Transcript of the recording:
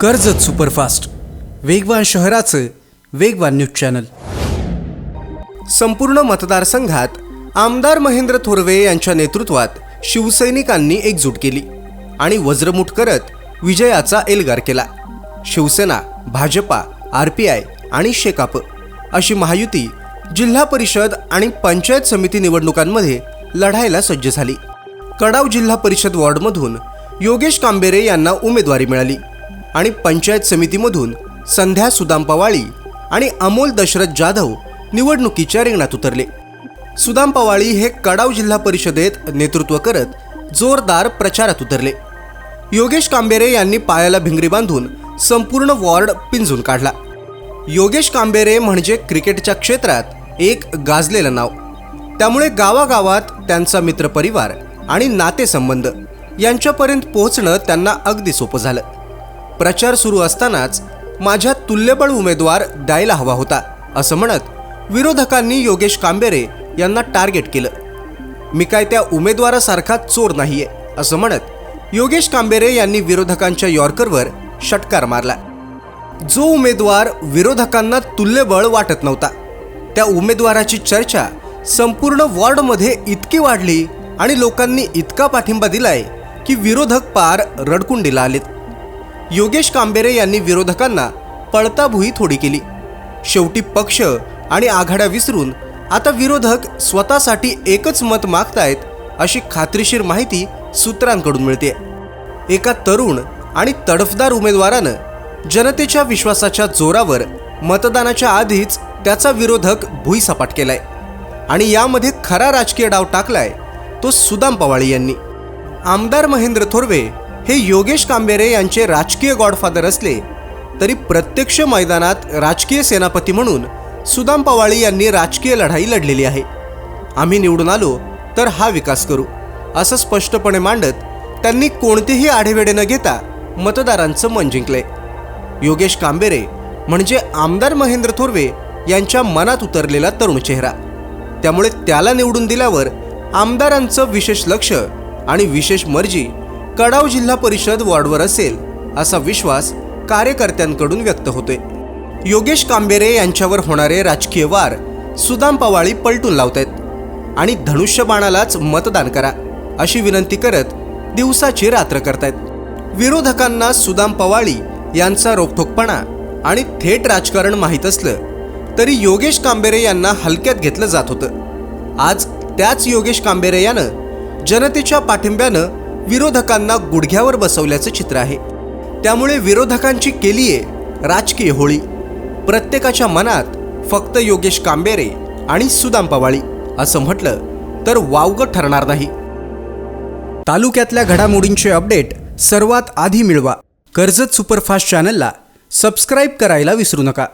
Karjat superfast, वेगवान शहराचं वेगवान न्यूज चॅनल। संपूर्ण मतदारसंघात आमदार महेंद्र थोरवे यांच्या नेतृत्वात शिवसैनिकांनी एकजूट केली आणि वज्रमुठ करत विजयाचा एल्गार केला। शिवसेना, भाजपा, RPI आणि शेकाप अशी महायुती जिल्हा परिषद आणि पंचायत समिती निवडणुकांमध्ये लढायला सज्ज झाली। कडाव जिल्हा परिषद वॉर्डमधून योगेश कांबेरे यांना उमेदवारी मिळाली आणि पंचायत समितीमधून संध्या सुदाम पवाळी आणि अमोल दशरथ जाधव निवडणुकीच्या रिंगणात उतरले। सुदाम पवाळी हे कडाव जिल्हा परिषदेत नेतृत्व करत जोरदार प्रचारात उतरले। योगेश कांबेरे यांनी पायाला भिंगरी बांधून संपूर्ण वॉर्ड पिंजून काढला। योगेश कांबेरे म्हणजे क्रिकेटच्या क्षेत्रात एक गाजलेलं नाव, त्यामुळे गावागावात त्यांचा मित्रपरिवार आणि नातेसंबंध यांच्यापर्यंत पोहोचणं त्यांना अगदी सोपं झालं। प्रचार सुरू असतानाच माझ्या तुल्यबळ उमेदवार द्यायला हवा होता असं म्हणत विरोधकांनी योगेश कांबेरे यांना टार्गेट केलं। मी काय त्या उमेदवारासारखा चोर नाहीये असं म्हणत योगेश कांबेरे यांनी विरोधकांच्या यॉर्करवर षटकार मारला। जो उमेदवार विरोधकांना तुल्यबळ वाटत नव्हता त्या उमेदवाराची चर्चा संपूर्ण वॉर्डमध्ये इतकी वाढली आणि लोकांनी इतका पाठिंबा दिलाय की विरोधक पार रडकुंडीला आलेत। योगेश कांबेरे यांनी विरोधकांना पळताभुई थोडी केली। शेवटी पक्ष आणि आघाड्या विसरून आता विरोधक स्वतःसाठी एकच मत मागतायत अशी खात्रीशीर माहिती सूत्रांकडून मिळते। एका तरुण आणि तडफदार उमेदवारानं जनतेच्या विश्वासाच्या जोरावर मतदानाच्या आधीच त्याचा विरोधक भुईसपाट केलाय आणि यामध्ये खरा राजकीय डाव टाकलाय तो सुदाम पवाळी यांनी। आमदार महेंद्र थोरवे हे योगेश कांबेरे यांचे राजकीय गॉडफादर असले तरी प्रत्यक्ष मैदानात राजकीय सेनापती म्हणून सुदाम पवाळी यांनी राजकीय लढाई लढलेली आहे। आम्ही निवडून आलो तर हा विकास करू असं स्पष्टपणे मांडत त्यांनी कोणतेही आढेवेढे न घेता मतदारांचं मन जिंकलंय। योगेश कांबेरे म्हणजे आमदार महेंद्र थोरवे यांच्या मनात उतरलेला तरुण चेहरा, त्यामुळे त्याला निवडून दिल्यावर आमदारांचं विशेष लक्ष आणि विशेष मर्जी कडाव जिल्हा परिषद वॉर्डवर असेल असा विश्वास कार्यकर्त्यांकडून व्यक्त होतोय। योगेश कांबेरे यांच्यावर होणारे राजकीय वार सुदाम पवाळी पलटून लावतायत आणि धनुष्यबाणालाच मतदान करा अशी विनंती करत दिवसाची रात्र करतायत। विरोधकांना सुदाम पवाळी यांचा रोखठोकपणा आणि थेट राजकारण माहीत असलं तरी योगेश कांबेरे यांना हलक्यात घेतलं जात होतं। आज त्याच योगेश कांबेरे यानं जनतेच्या पाठिंब्यानं विरोधकांना गुडघ्यावर बसवल्याचं चित्र आहे। त्यामुळे विरोधकांची केलीये राजकीय होळी। प्रत्येकाच्या मनात फक्त योगेश कांबेरे आणि सुदाम पवाळी असं म्हटलं तर वावगं ठरणार नाही। तालुक्यातल्या घडामोडींचे अपडेट सर्वात आधी मिळवा कर्जत सुपरफास्ट चॅनलला सबस्क्राईब करायला विसरू नका।